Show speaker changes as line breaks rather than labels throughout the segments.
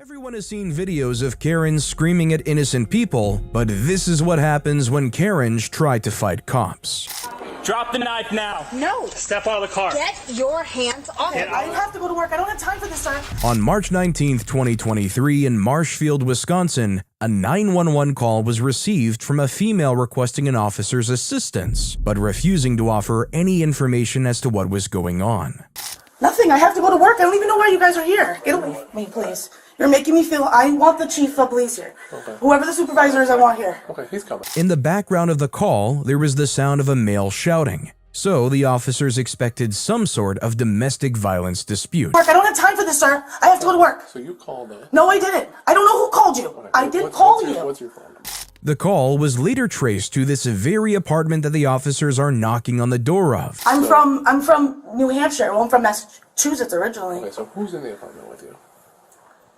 Everyone has seen videos of Karens screaming at innocent people, but this is what happens when Karens try to fight cops.
Drop the knife now.
No.
Step out of the car.
Get your hands off me.
I have to go to work. I don't have time for this, sir.
On March 19th, 2023, in Marshfield, Wisconsin, a 911 call was received from a female requesting an officer's assistance, but refusing to offer any information as to what was going on.
Nothing. I have to go to work. I don't even know why you guys are here. Get away from me, please. You're making me feel I want the chief of police here.
Okay.
Whoever the supervisor is, I want here.
Okay, he's coming.
In the background of the call, there was the sound of a male shouting, so the officers expected some sort of domestic violence dispute.
I don't have time for this, sir. I have to go to work.
So you called in.
No, I didn't. I don't know who called you.
Okay,
I did call you.
What's your phone number?
The call was later traced to this very apartment that the officers are knocking on the door of.
I'm from New Hampshire. Well, I'm from Massachusetts originally.
Okay, so who's in the apartment with you?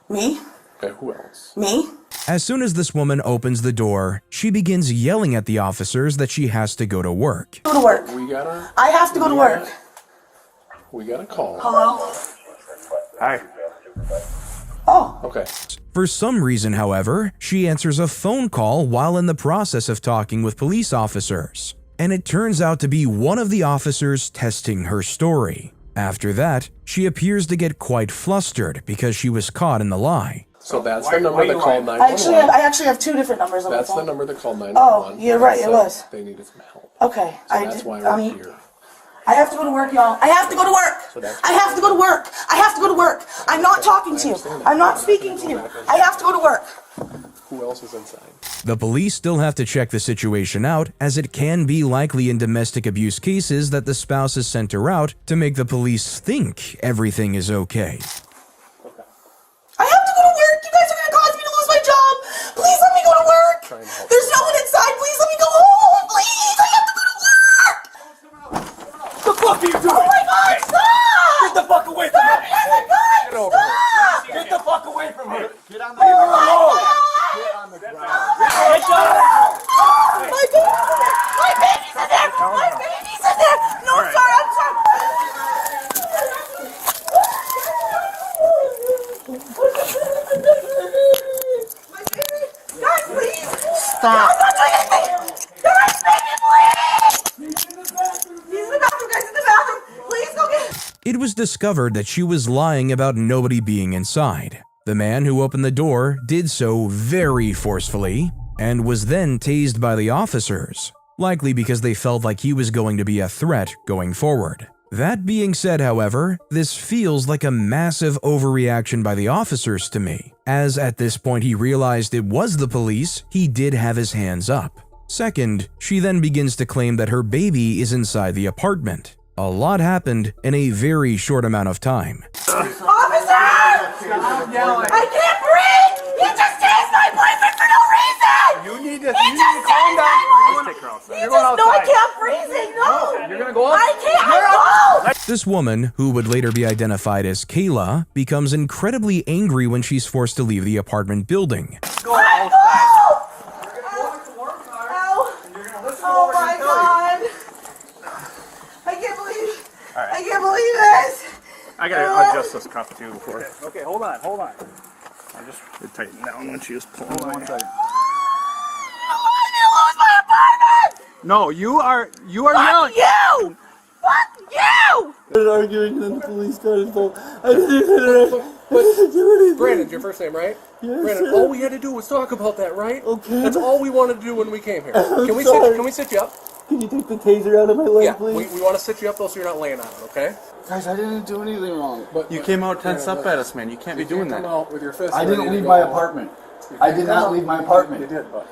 Me?
Okay, who else?
Me?
As soon as this woman opens the door, she begins yelling at the officers that she has to go to work.
Go to work.
We got her.
I have to go to work.
We got a call.
Hello?
Hi.
Oh.
Okay.
For some reason, however, she answers a phone call while in the process of talking with police officers, and it turns out to be one of the officers testing her story. After that, she appears to get quite flustered because she was caught in the lie.
So that's the number that called 911.
I actually have two different numbers on my
That's
phone.
the number that called 911.
Oh, you're right, it was.
They needed some help.
Okay.
So that's why we're here.
I have to go to work, y'all. I have to go to work. I have to go to work. I have to go to work. I'm not talking to you. I'm not speaking to you. I have to go to work.
Who else is inside?
The police still have to check the situation out, as it can be likely in domestic abuse cases that the spouse has sent her out to make the police think everything is okay.
I have to go to work. You guys are going to cause me to lose my job. Please let me go to work. There's no one inside. Please let me go home. Please, I have to go to work.
What the fuck are you doing?
Oh my God, stop.
Get the fuck away from her.
Get
over here.
Stop.
Get the fuck away from her.
Get on the
Leave her
ground.
alone.
Get on the ground.
Get down.
My baby's in there. My baby's in there. No, sir, I'm sorry. My baby. Guys, please.
Stop.
I'm not doing anything. Guys, baby, please. He's in the bathroom, guys, in the bathroom. Please go get him.
It was discovered that she was lying about nobody being inside. The man who opened the door did so very forcefully and was then tased by the officers, likely because they felt like he was going to be a threat going forward. That being said, however, this feels like a massive overreaction by the officers to me, as at this point he realized it was the police, he did have his hands up. Second, she then begins to claim that her baby is inside the apartment. A lot happened in a very short amount of time.
Officer! I can't breathe! He just tased my boyfriend for no reason!
You need to
calm down. No, I can't breathe it. No!
You're gonna go out.
I can't. I
This woman, who would later be identified as Kayla, becomes incredibly angry when she's forced to leave the apartment building.
Go outside.
Oh my God! I can't believe this!
I gotta adjust this cuff too before. Okay, hold on. I just tightened down when she was pulling. Hold on 1 second.
I lose my apartment!
No, you are
Fuck
yelling.
you! Fuck you!
Arguing in the police car is full. I didn't do anything. Brandon, your first name, right?
Yes,
Brandon,
sir.
all we had to do was talk about that, right?
Okay.
That's all we wanted to do when we came here. Can we sit you up?
Can you take the taser out of my leg,
Yeah,
please?
we want to sit you up though so you're not laying on it, okay?
Guys, I didn't do anything wrong.
You came out tense up at us, man. You can't be doing
Come
that.
out with your fist.
I
ready
didn't
to
leave
go.
my apartment. I did not leave my apartment.
You did, but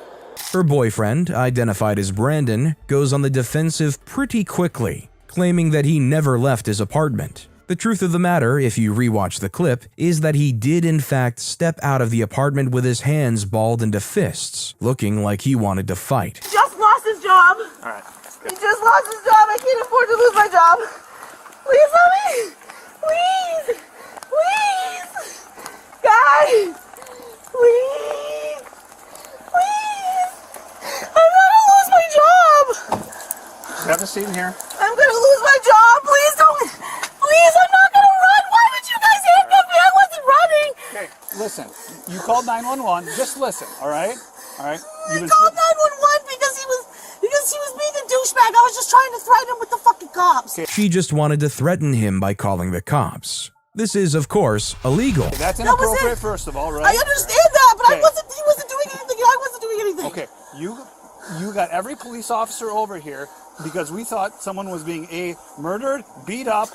Her boyfriend, identified as Brandon, goes on the defensive pretty quickly, claiming that he never left his apartment. The truth of the matter, if you rewatch the clip, is that he did in fact step out of the apartment with his hands balled into fists, looking like he wanted to fight.
Just lost his job.
Alright.
He just lost his job. I can't afford to lose my job. Please help me. Please. Please. Guys. Please. Please. I'm gonna lose my job.
Have a seat in here.
I'm gonna lose my job. Please don't. Please, I'm not gonna run. Why would you guys handcuff me? I wasn't running.
Okay, listen. You called 911. Just listen, all right? All right?
I called 911 because he was being a douchebag. I was just trying to threaten him with the fucking cops.
She just wanted to threaten him by calling the cops. This is, of course, illegal.
That's
That was
inappropriate,
it.
first of all, right?
I understand that, but
Okay.
he wasn't doing anything. I wasn't doing anything.
Okay, you got every police officer over here because we thought someone was being murdered, beat up,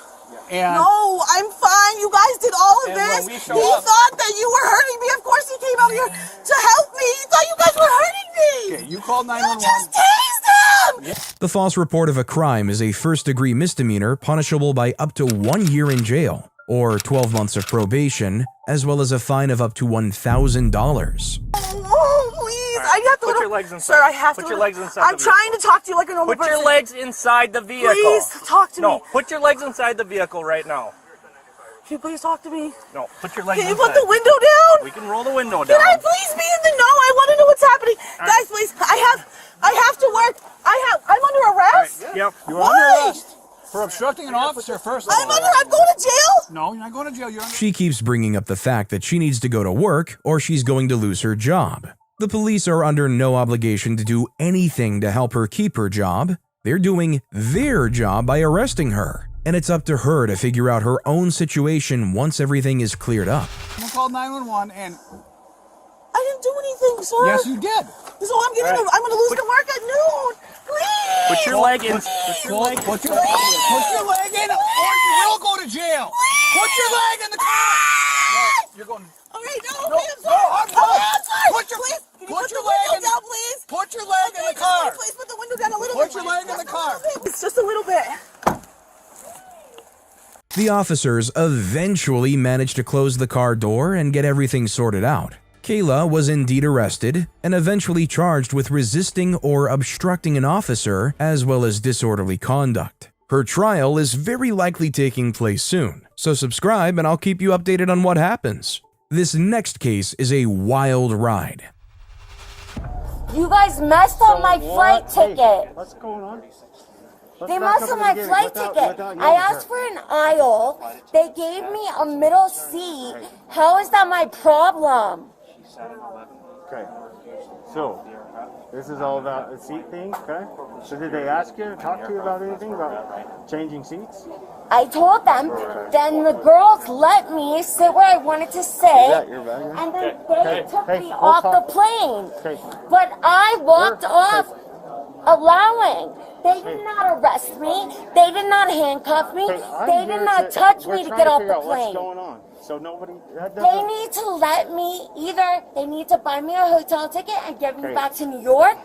and
No, I'm fine. You guys did all of
And when
this.
we
He
show up-
thought that you were hurting me. Of course he came out here to help me. He thought you guys were hurting me.
okay, you called
You
911.
just tased him.
The false report of a crime is a first-degree misdemeanor punishable by up to 1 year in jail or 12 months of probation, as well as a fine of up to $1,000.
Oh, please. I have to.
Put your legs inside.
Sir, I have to.
Put your legs inside
I'm
the
trying to talk to you like a normal
Put
person.
your legs inside the vehicle.
Please talk to
No,
me.
put your legs inside the vehicle right now.
Can you please talk to me?
No, put your legs
Can you
inside.
put the window down?
We can roll the window
Can
down.
I please be in the know? I want to know what's happening. Guys, please. I have to work. I'm under arrest.
Yep.
You're
Why?
under arrest for obstructing an officer, first of all.
I'm going to jail.
No, you're not going to jail. You're under
She keeps bringing up the fact that she needs to go to work or she's going to lose her job. The police are under no obligation to do anything to help her keep her job. They're doing their job by arresting her, and it's up to her to figure out her own situation once everything is cleared up.
You called 911 and
I didn't do anything, sir.
yes, you did.
So I'm going to lose the work at noon. Please.
Put your leg in. Put your leg.
Put your leg in, or you will go to jail. Put your leg in the car. No, you're going.
All right, no,
No,
okay, I'm sorry.
no, I'm sorry.
Okay, I'm sorry.
Put your-
please. Can you
put
put
your
the window
leg in-
down, please?
Put your leg in the car.
Please put the window down a little
Put
bit.
your leg in the car.
It's just a little bit.
The officers eventually managed to close the car door and get everything sorted out. Kayla was indeed arrested and eventually charged with resisting or obstructing an officer as well as disorderly conduct. Her trial is very likely taking place soon, so subscribe and I'll keep you updated on what happens. This next case is a wild ride.
You guys messed up my flight ticket.
What's going on?
They messed up my flight ticket. I asked for an aisle. They gave me a middle seat. How is that my problem?
Okay. So, this is all about the seat thing, okay? So did they ask you, talk to you about anything about changing seats?
I told them. Then the girls let me sit where I wanted to sit.
that your bag?
And then they took
Hey,
me
we'll
off the
talk.
plane.
Okay.
But I walked
Where?
off allowing. They did not arrest me. They did not handcuff me.
Okay, I'm
They
here
did not touch me to
trying
get off
figure
the
out what's
plane.
going on. So nobody, that
They
doesn't,
need to let me, either they need to buy me a hotel ticket and get me
Okay.
back to New York,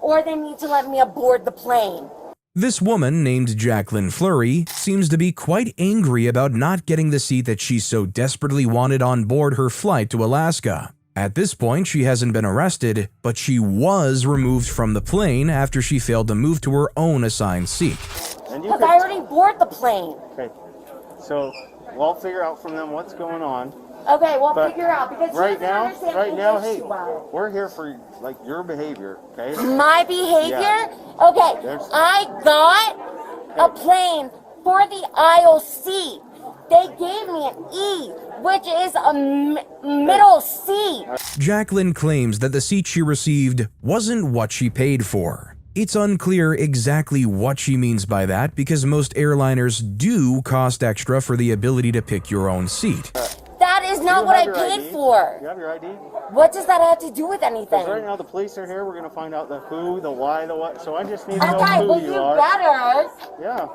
or they need to let me aboard the plane.
This woman, named Jacqueline Fleury, seems to be quite angry about not getting the seat that she so desperately wanted on board her flight to Alaska. At this point, she hasn't been arrested, but she was removed from the plane after she failed to move to her own assigned seat.
and you
Because
could,
I already boarded the plane.
okay. So, we'll figure out from them what's going on.
Okay, we'll
But
figure out, because he
right
doesn't
now,
understand English well.
we're here for, like, your behavior, okay?
My behavior?
Yeah.
Okay,
There's-
I got a plane for the aisle seat. They gave me an E, which is a middle seat.
Jacqueline claims that the seat she received wasn't what she paid for. It's unclear exactly what she means by that because most airliners do cost extra for the ability to pick your own seat.
That is not
You
what I
have your
paid
ID?
for.
You have your ID?
What does that have to do with anything?
Right now, the police are here. We're going to find out the who, the why, the what. So I just need to know
Okay,
who
well,
you
you
are.
better.
Yeah.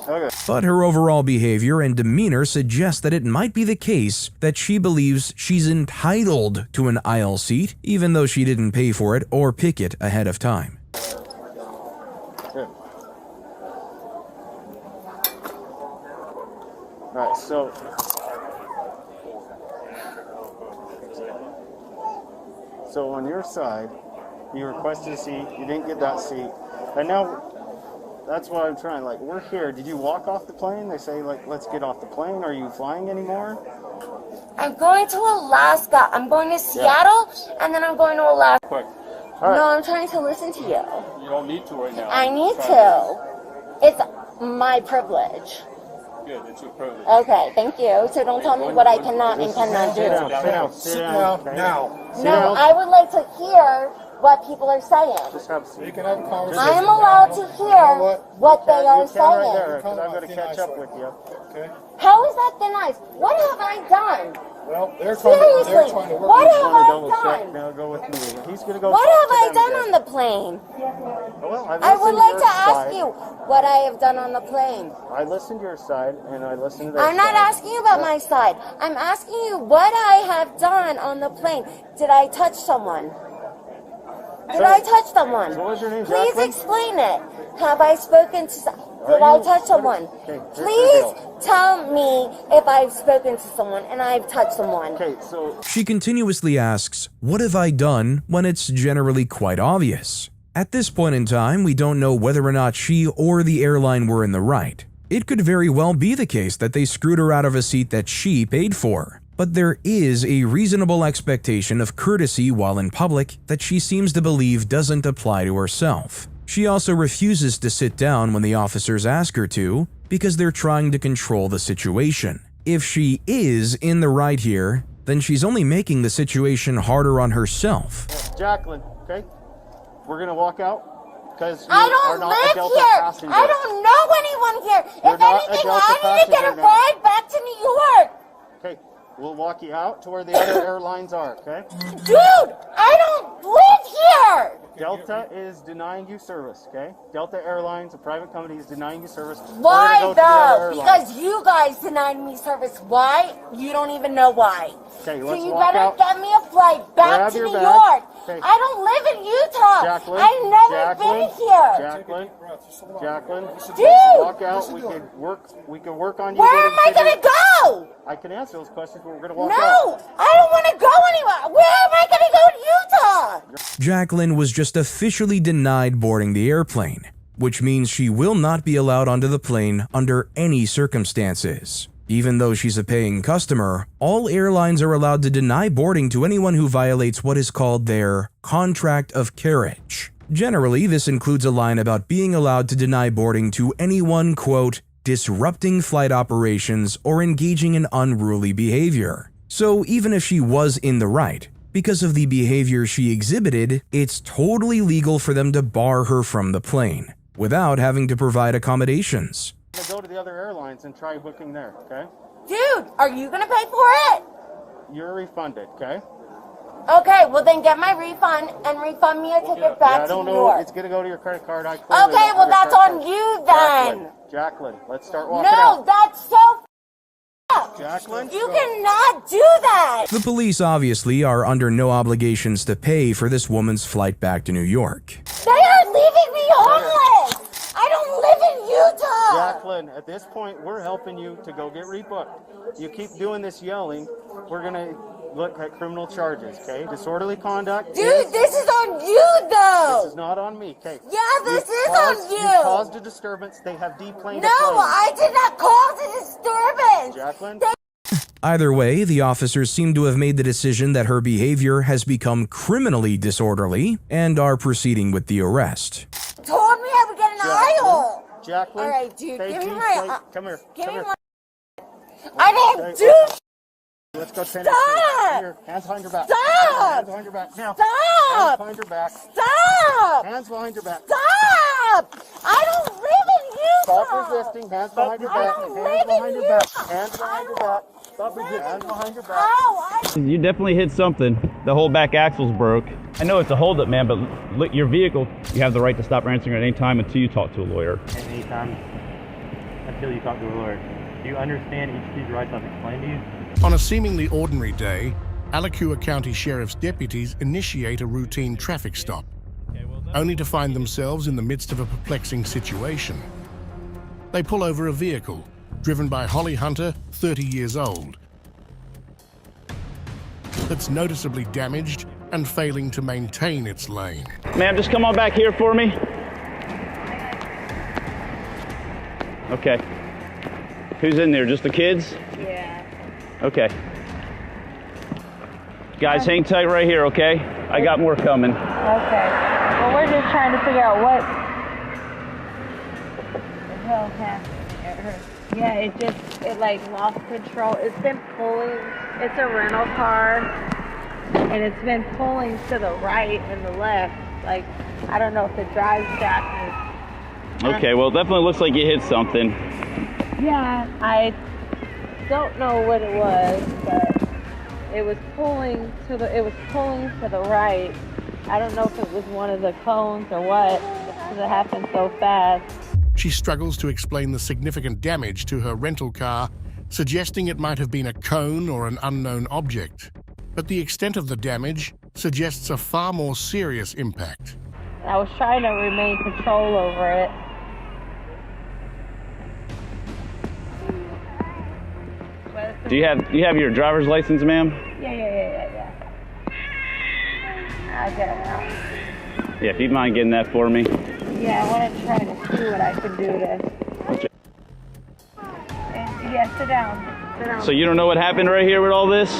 Okay.
But her overall behavior and demeanor suggest that it might be the case that she believes she's entitled to an aisle seat, even though she didn't pay for it or pick it ahead of time.
Good. All right. So on your side, you requested a seat. You didn't get that seat, and now. That's what I'm trying. Like, we're here. Did you walk off the plane? They say, like, let's get off the plane. Are you flying anymore?
I'm going to Alaska. I'm going to Seattle, and then I'm going to Alaska.
Quick.
All right.
No, I'm trying to listen to you.
You don't need to right now.
I need to. It's my privilege.
Good, it's your privilege.
Okay, thank you. So don't tell me what I cannot and cannot
Sit down,
do.
sit down, sit down. Okay.
Now.
Sit
No,
down.
I would like to hear what people are saying.
Just have a seat.
You can have a conversation.
I am allowed to hear what they are
You can right
saying.
there, because I'm going to catch up with you.
Okay.
How is that thin ice? What have I done?
Well, they're trying
Seriously,
to work
what
with
have
I'm going to
I
double check.
done?
Now go with me. He's going to go
What
talk
have
to
I
them
done
again.
on the plane?
Well,
I would like to ask
side.
you what I have done on the plane.
I listened to your side, and I listened to their
I'm not
side.
asking you about my side. I'm asking you what I have done on the plane. Did I touch someone? Did I touch someone?
So what was your name,
Please
Jacqueline?
explain it. Have I spoken to Did I touch someone?
Okay, here's the
Please
deal.
tell me if I've spoken to someone and I've touched someone.
Okay, so
She continuously asks, "What have I done?" when it's generally quite obvious. At this point in time, we don't know whether or not she or the airline were in the right. It could very well be the case that they screwed her out of a seat that she paid for. But there is a reasonable expectation of courtesy while in public that she seems to believe doesn't apply to herself. She also refuses to sit down when the officers ask her to because they're trying to control the situation. If she is in the right here, then she's only making the situation harder on herself.
Jacqueline, okay, we're going to walk out because you
I
are
don't
not a
live
Delta
here.
passenger.
I don't know anyone here.
You're
If
not a
anything,
Delta
I need to get a
passenger now.
ride back to New York.
Okay, we'll walk you out to where the other airlines are, okay?
Dude, I don't live here.
Delta is denying you service, okay? Delta Airlines, a private company, is denying you service.
Why
We're gonna go to the other
though?
airlines.
Because you guys denied me service. Why? You don't even know why.
Okay,
So
let's
you
walk
better
out.
get me a flight back
Grab
to
your
New
bag.
York.
Okay.
I don't live in Utah.
Jacqueline,
I've never
Jacqueline,
been here.
Jacqueline, Jacqueline,
Dude!
walk out. We can work on you.
Where am I
getting
gonna go?
I can answer those questions, but we're gonna walk out.
No, I don't want to go anywhere. Where am I gonna go in Utah?
Jacqueline was just officially denied boarding the airplane, which means she will not be allowed onto the plane under any circumstances. Even though she's a paying customer, all airlines are allowed to deny boarding to anyone who violates what is called their contract of carriage. Generally, this includes a line about being allowed to deny boarding to anyone, quote, disrupting flight operations or engaging in unruly behavior. So even if she was in the right, because of the behavior she exhibited, it's totally legal for them to bar her from the plane, without having to provide accommodations.
I'm gonna go to the other airlines and try booking there, okay?
Dude, are you gonna pay for it?
You're refunded, okay?
Okay, well then get my refund and refund me a ticket back
I
to
don't
New
know.
York.
It's gonna go to your credit card. I
Okay,
clearly don't
well
have
that's
your
on
credit
you
card.
then.
Jacqueline, let's start walking
No,
out.
that's so up.
Jacqueline?
You cannot do that.
The police obviously are under no obligations to pay for this woman's flight back to New York.
They are leaving me homeless. I don't live in Utah.
Jacqueline, at this point, we're helping you to go get rebooked. You keep doing this yelling, we're gonna look at criminal charges, okay? Disorderly conduct.
Dude, this is on you though.
This is not on me, okay?
Yeah, this is
caused-
on you.
You caused a disturbance. They have deplaned
No,
a plane.
I did not cause a disturbance.
Jacqueline?
Either way, the officers seem to have made the decision that her behavior has become criminally disorderly and are proceeding with the arrest.
Told me I would get an aisle.
Jacqueline?
All right, dude,
Take
give me
these
my-
plates. Come here.
Give
Come
me
here.
my. I don't do.
Let's go tennis.
Stop!
Come here. Hands behind your back.
Stop!
Hands behind your back. Now. Hands
Stop!
behind your back.
Stop!
Hands behind your back.
Stop! I don't live in Utah.
Stop resisting. Hands behind your
I
back.
don't
Hands
live in
behind your back.
Utah.
Hands behind your back. Stop resisting. Hands behind your back.
Ow!
You definitely hit something. The whole back axle's broke. I know it's a holdup, man, but look, your vehicle, you have the right to stop answering at any time until you talk to a lawyer.
At any time until you talk to a lawyer. Do you understand each of these rights I've explained to you?
On a seemingly ordinary day, Alachua County Sheriff's deputies initiate a routine traffic stop, only to find themselves in the midst of a perplexing situation. They pull over a vehicle, driven by Holly Hunter, 30 years old, that's noticeably damaged and failing to maintain its lane.
Ma'am, just come on back here for me. Okay. Who's in there? Just the kids?
Yeah.
Okay. Guys, hang tight right here, okay? I got more coming.
Okay. Well, we're just trying to figure out what the hell happened. Yeah, it like lost control. It's been pulling. It's a rental car, and it's been pulling to the right and the left. Like, I don't know if the drive shaft is.
Okay, well, it definitely looks like you hit something.
Yeah, I don't know what it was, but it was pulling to the right. I don't know if it was one of the cones or what, because it happened so fast.
She struggles to explain the significant damage to her rental car, suggesting it might have been a cone or an unknown object. But the extent of the damage suggests a far more serious impact.
I was trying to remain control over it.
Do you have your driver's license, ma'am?
Yeah. I get it now.
Yeah, if you mind getting that for me.
Yeah, I want to try to see what I can do to. Yeah, sit down. Sit down.
So you don't know what happened right here with all this?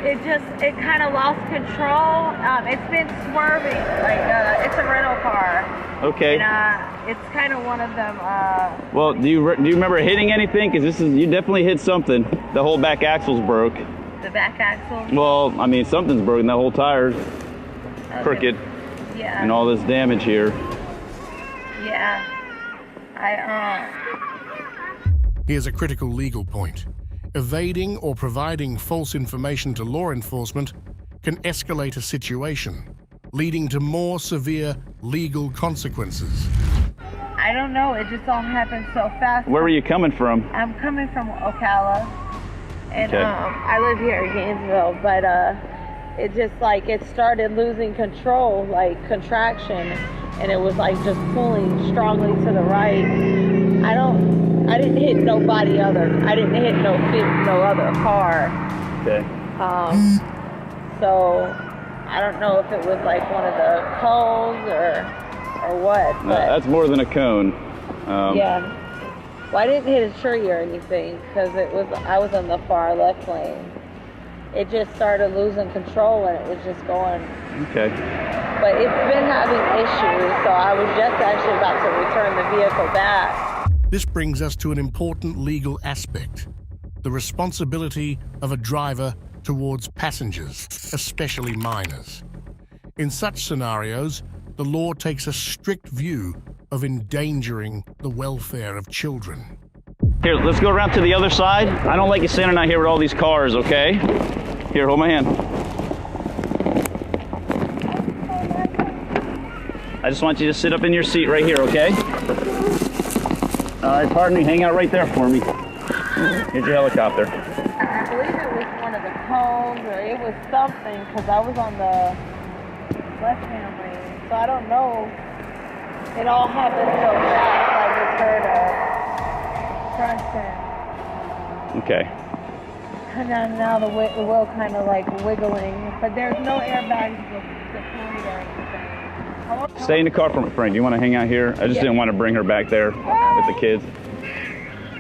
It kind of lost control. It's been swerving. Like, it's a rental car.
Okay.
And it's kind of one of them.
Well, do you remember hitting anything? Because you definitely hit something. The whole back axle's broke.
The back axle?
Well, I mean, something's broken. That whole tire's crooked.
Yeah.
And all this damage here.
Yeah.
Here's a critical legal point. Evading or providing false information to law enforcement can escalate a situation, leading to more severe legal consequences.
I don't know. It just all happened so fast.
Where were you coming from?
I'm coming from Ocala. And
Okay.
I live here in Gainesville, but it just like it started losing control, like contraction, and it was like just pulling strongly to the right. I didn't hit nobody other. I didn't hit no other car.
Okay.
So I don't know if it was like one of the cones or what.
No,
But
that's more than a cone.
yeah. Well, I didn't hit a tree or anything because I was in the far left lane. It just started losing control and it was just going.
Okay.
But it's been having issues, so I was just actually about to return the vehicle back.
This brings us to an important legal aspect: the responsibility of a driver towards passengers, especially minors. In such scenarios, the law takes a strict view of endangering the welfare of children.
Here, let's go around to the other side. I don't like you standing out here with all these cars, okay? Here, hold my hand. I just want you to sit up in your seat right here, okay? All right, pardon me, hang out right there for me. Here's your helicopter.
I believe it was one of the cones or it was something because I was on the left-hand lane, so I don't know. It all happened so fast, I just heard a crunching.
Okay.
And then now the wheel kind of like wiggling, but there's no airbags deployed or anything.
Stay in the car for me, Frank. Do you want to hang out here? I just didn't want to bring her back there with the kids.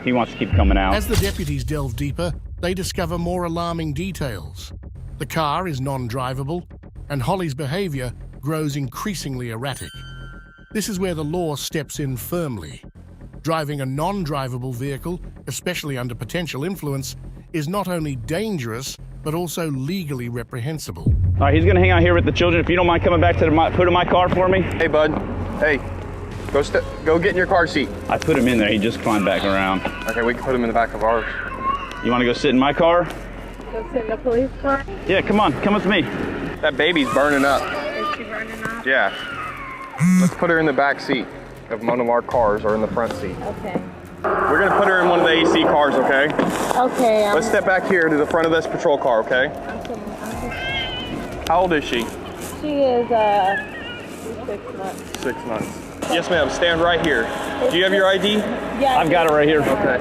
He wants to keep coming out.
As the deputies delve deeper, they discover more alarming details. The car is non-drivable, and Holly's behavior grows increasingly erratic. This is where the law steps in firmly. Driving a non-drivable vehicle, especially under potential influence, is not only dangerous, but also legally reprehensible.
All right, he's going to hang out here with the children. If you don't mind coming back to the hood of my car for me.
Hey, bud. Hey, go get in your car seat.
I put him in there. He just climbed back around.
Okay, we can put him in the back of ours.
You want to go sit in my car?
Go sit in the police car?
Yeah, come on. Come with me.
That baby's burning up.
Is she burning up?
Yeah. Let's put her in the back seat of one of our cars or in the front seat.
Okay.
We're going to put her in one of the AC cars, okay?
Okay.
Let's step back here to the front of this patrol car, okay? How old is she?
She is 6 months.
6 months. Yes, ma'am. Stand right here. Do you have your ID?
Yeah.
I've got it right here.
Okay.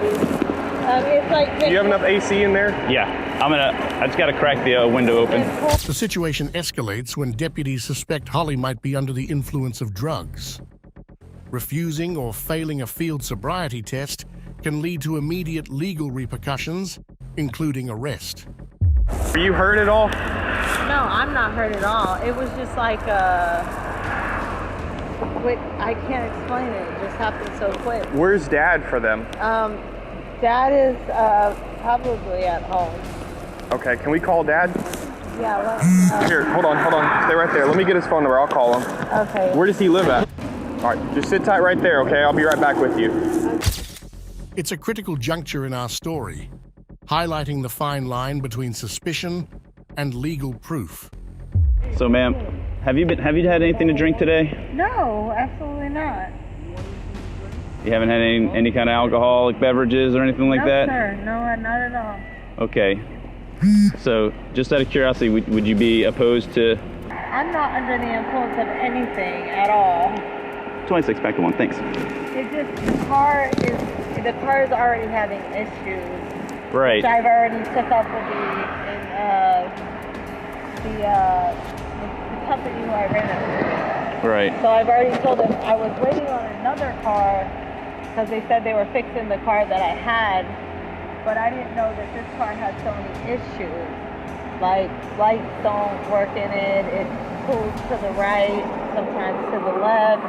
It's like.
Do you have enough AC in there?
Yeah. I just got to crack the window open.
The situation escalates when deputies suspect Holly might be under the influence of drugs. Refusing or failing a field sobriety test can lead to immediate legal repercussions, including arrest.
Are you hurt at all?
No, I'm not hurt at all. It was just like I can't explain it. It just happened so quick.
Where's Dad for them?
Dad is probably at home.
Okay, can we call Dad?
Yeah, let me know.
Here, hold on. Stay right there. Let me get his phone number. I'll call him.
Okay.
Where does he live at? All right, just sit tight right there, okay? I'll be right back with you.
It's a critical juncture in our story, highlighting the fine line between suspicion and legal proof.
So, ma'am, have you had anything to drink today?
No, absolutely not.
You haven't had any kind of alcoholic beverages or anything like
No,
that?
sir. No, not at all.
Okay. So, just out of curiosity, would you be opposed to...
I'm not under the influence of anything at all.
26 back to 1, thanks.
It just, the car is already having issues.
Right.
Which I've already took up with the company who I rented.
Right.
So I've already told them I was waiting on another car because they said they were fixing the car that I had, but I didn't know that this car had so many issues. Like lights don't work in it, it pulls to the right, sometimes to the left.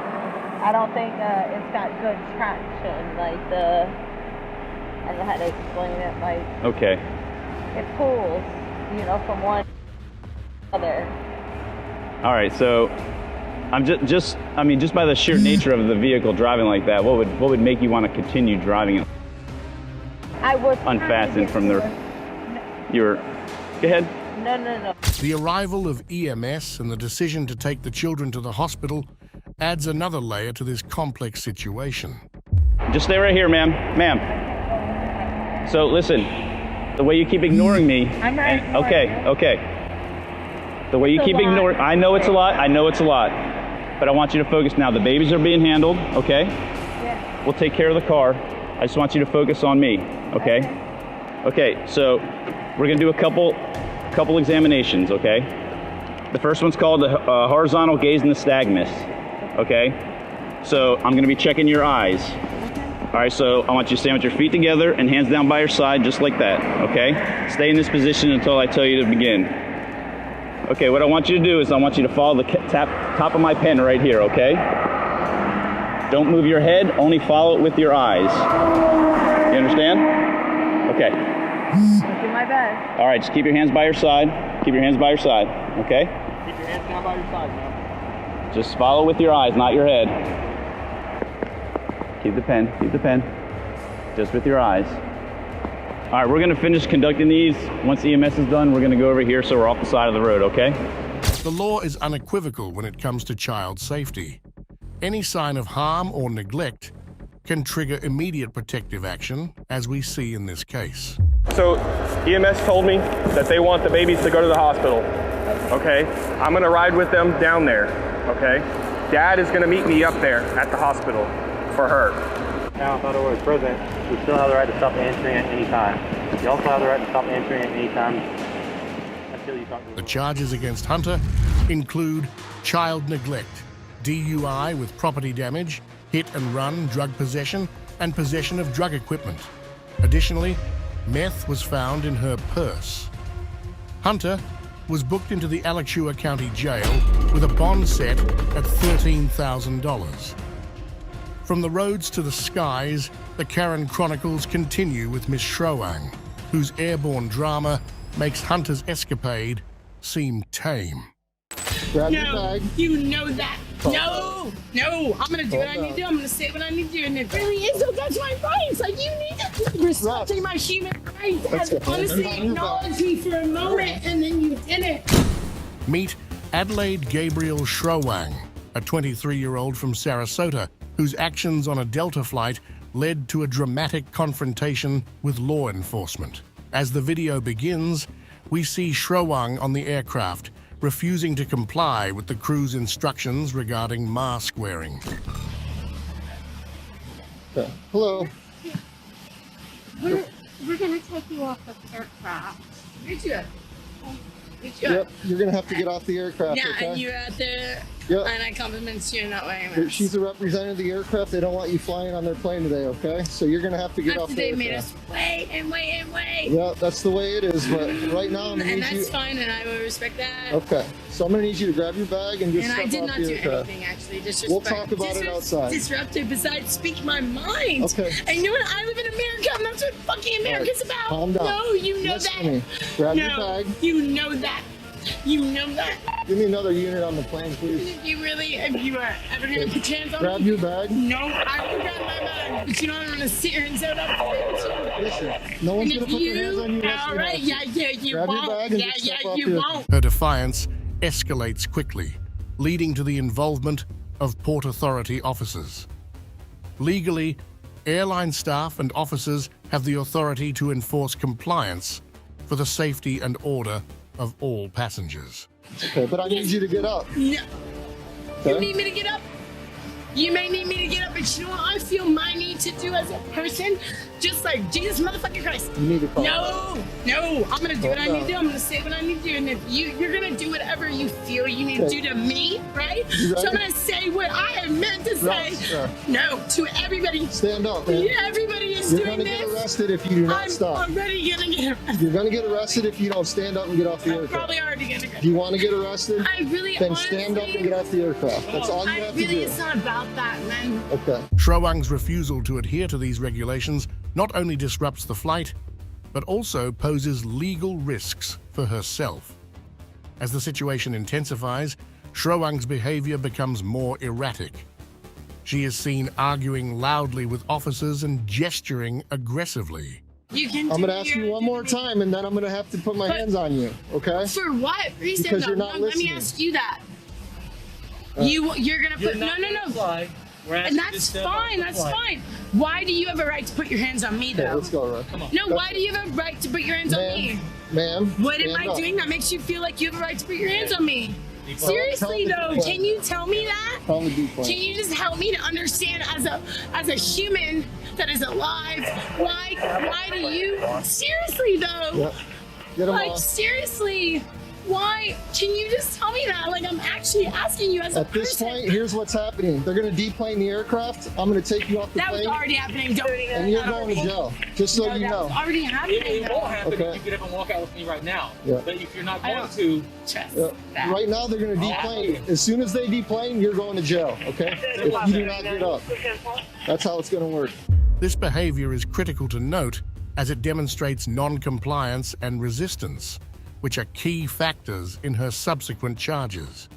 I don't think it's got good traction, like I don't know how to explain it, like
Okay.
it pulls, from one to the other.
All right, so I'm just by the sheer nature of the vehicle driving like that, what would make you want to continue driving it?
I was
unfastened from the... Go ahead.
No.
The arrival of EMS and the decision to take the children to the hospital adds another layer to this complex situation.
Just stay right here, ma'am. Ma'am. So listen, the way you keep ignoring me...
I'm not ignoring you.
Okay. The way you keep ignoring... I know it's a lot, but I want you to focus now. The babies are being handled, okay?
Yeah.
We'll take care of the car. I just want you to focus on me, okay? Okay, so we're gonna do a couple examinations, okay? The first one's called the horizontal gaze and the nystagmus, okay? So I'm gonna be checking your eyes. All right, so I want you to stand with your feet together and hands down by your side, just like that, okay? Stay in this position until I tell you to begin. Okay, what I want you to do is I want you to follow the top of my pen right here, okay? Don't move your head, only follow it with your eyes. You understand? Okay.
I'll do my best.
All right, just keep your hands by your side. Keep your hands by your side, okay?
Keep your hands down by your side, man.
Just follow with your eyes, not your head. Keep the pen, just with your eyes. All right, we're gonna finish conducting these. Once EMS is done, we're gonna go over here so we're off the side of the road, okay?
The law is unequivocal when it comes to child safety. Any sign of harm or neglect can trigger immediate protective action, as we see in this case.
So EMS told me that they want the babies to go to the hospital, okay? I'm gonna ride with them down there, okay? Dad is gonna meet me up there at the hospital for her.
Now, in other words, President, we still have the right to stop entering at any time. You also have the right to stop entering at any time until you talk to
The charges against Hunter include child neglect, DUI with property damage, hit and run drug possession, and possession of drug equipment. Additionally, meth was found in her purse. Hunter was booked into the Alachua County Jail with a bond set at $13,000. From the roads to the skies, the Karen Chronicles continue with Miss Shrowang, whose airborne drama makes Hunter's escapade seem tame.
No, you know that. No, I'm gonna do what I need to do. I'm gonna say what I need to do, and it really is. So that's my rights. Like, you need to respect my human rights. And honestly, acknowledge me for a moment, and then you didn't.
Meet Adelaide Gabriel Shrowang, a 23-year-old from Sarasota, whose actions on a Delta flight led to a dramatic confrontation with law enforcement. As the video begins, we see Shrowang on the aircraft, refusing to comply with the crew's instructions regarding mask wearing.
Hello.
We're gonna take you off the aircraft.
Yep, you're gonna have to get off the aircraft.
Yeah,
okay?
and you have to
Yep.
And I compliment you not wearing
If
masks.
she's a representative of the aircraft, they don't want you flying on their plane today, okay? So you're gonna have to get off
After
the
they made
aircraft.
us wait and wait and wait.
Yeah, that's the way it is, but right now I'm gonna
And
need you.
that's fine, and I will respect that.
Okay, so I'm gonna need you to grab your bag and just
And I
step
did
off
not
the
do
aircraft.
anything actually.
We'll talk about it outside.
Disruptive besides speak my mind.
Okay.
And you know what? I live in America, and that's what fucking America's
All right,
about.
calm down.
No, you know
Listen
that.
to me. Grab
no,
your bag.
You know that. You know that.
Give me another unit on the plane, please.
If you really, if you are ever gonna put your hands on
Grab
me,
your bag.
No, I will grab my bag. But you know I'm gonna sit here and zone up for you.
Listen, no one's
And
gonna
if
put their hands on you unless
all
you
right,
have to.
you
Grab your
won't.
bag and just step off
You
the
won't.
Her defiance escalates quickly, leading to the involvement of Port Authority officers. Legally, airline staff and officers have the authority to enforce compliance for the safety and order of all passengers.
Okay, but I need you to get up.
No. You
Okay?
need me to get up? You may need me to get up, but you know what I feel my need to do as a person? Just like Jesus motherfucking Christ.
You need to calm
No, I'm gonna do what I
Calm
need to do. I'm gonna say what I need to do. And if you're gonna do whatever you feel you need to
Okay.
do to me, right?
You
So I'm
ready?
gonna say what I am meant to say.
Right.
No, to everybody.
Stand up, man.
Yeah, everybody is
You're
doing
gonna get
this.
arrested if you do not
I'm
stop.
already gonna get arrested.
You're gonna get arrested if you don't stand up and get off the
I'm
aircraft.
probably already gonna get
Do you want to get arrested?
I really
Then stand up
honestly-
and get off the aircraft. That's all you
I
have
really,
to do.
it's not about that, man.
Okay.
Shroang's refusal to adhere to these regulations not only disrupts the flight, but also poses legal risks for herself. As the situation intensifies, Shroang's behavior becomes more erratic. She is seen arguing loudly with officers and gesturing aggressively.
You can
I'm
do
gonna ask
your-
you one more time, and then I'm gonna have to put my
But-
hands on you. Okay?
For what reason?
Because
though?
you're not
No, let me
listening.
ask you that.
Uh,
You're gonna
You're
put
not
no.
gonna fly. We're
And
asking you to
that's
step off
fine.
the
That's
flight.
fine. Why do you have a right to put your hands on me,
Okay,
though?
let's go, Ray.
Come on.
No,
That's
why do you have a right to put your hands on me?
Ma'am,
What am
stand
I
up.
doing that makes you feel like you have a right to put your hands on me?
Well,
Seriously
tell me
though,
the
can you tell me that?
Tell me the plan.
Can you just help me to understand as a human that is alive? Why do you seriously though?
Yep. Get him
Like
off.
seriously, why? Can you just tell me that? Like I'm actually asking you as a
At this
person.
point, here's what's happening. They're gonna deplane the aircraft. I'm gonna take you off the
That was
plane,
already happening. Don't
and you're going to jail. Just so
No,
you
that
know.
was already happening.
It won't happen
Okay.
if you get up and walk out with me right now.
Yeah.
But if you're not
I
going
don't
to,
trust
Yeah.
that.
Right now, they're gonna deplane. As soon as they deplane, you're going to jail. Okay? If you do not get up, that's how it's gonna work.
This behavior is critical to note as it demonstrates non-compliance and resistance, which are key factors in her subsequent charges.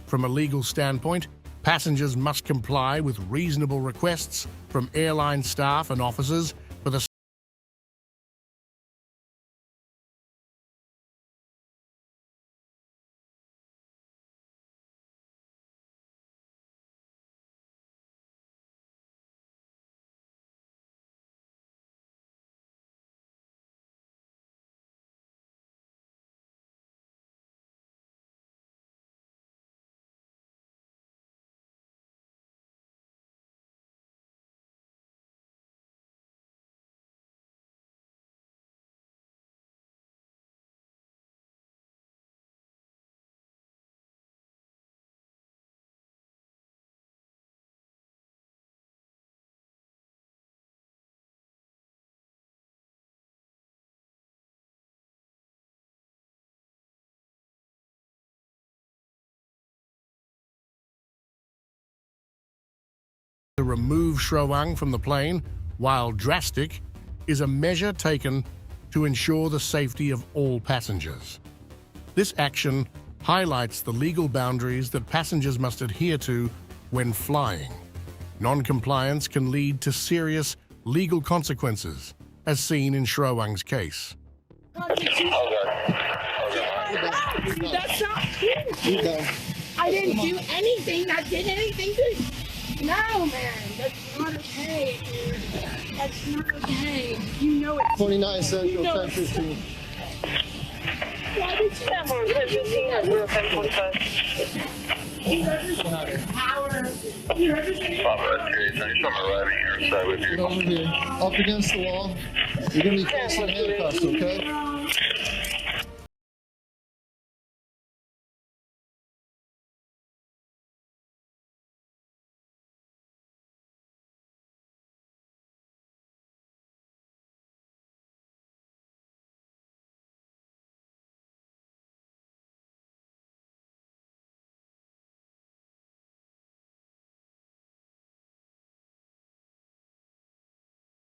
From a legal standpoint, passengers must comply with reasonable requests from airline staff and officers for the to remove Shroang from the plane, while drastic, is a measure taken to ensure the safety of all passengers. This action highlights the legal boundaries that passengers must adhere to when flying. Non-compliance can lead to serious legal consequences, as seen in Shroang's case.
That's not true.
You're done.
I didn't do anything that did anything to. No, man, that's not okay, dude. That's not okay. You know it.
29 Central,
You know
10:15.
Why did you have power? You represent
Get over here. Up against the wall. You're gonna be placed in handcuffs, okay?